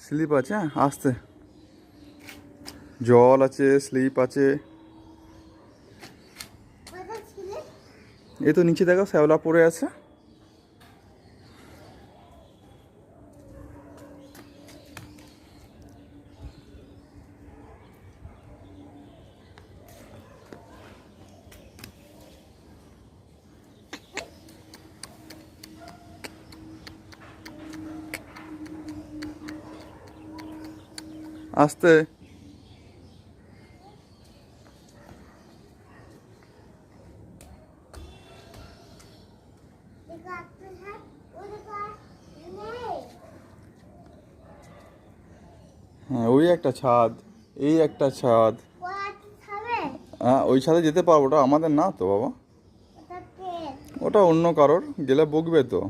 Slip আছে, আসতে জল আছে, স্লিপ আছে। এই তো নিচে দেখো শ্যাওলা পড়ে আছে। আসতে হ্যাঁ, ওই একটা ছাদ, এই একটা ছাদ। হ্যাঁ, ওই ছাদে যেতে পারবো, ওটা আমাদের না তো বাবা, ওটা অন্য কারোর, গেলে বকবে তো।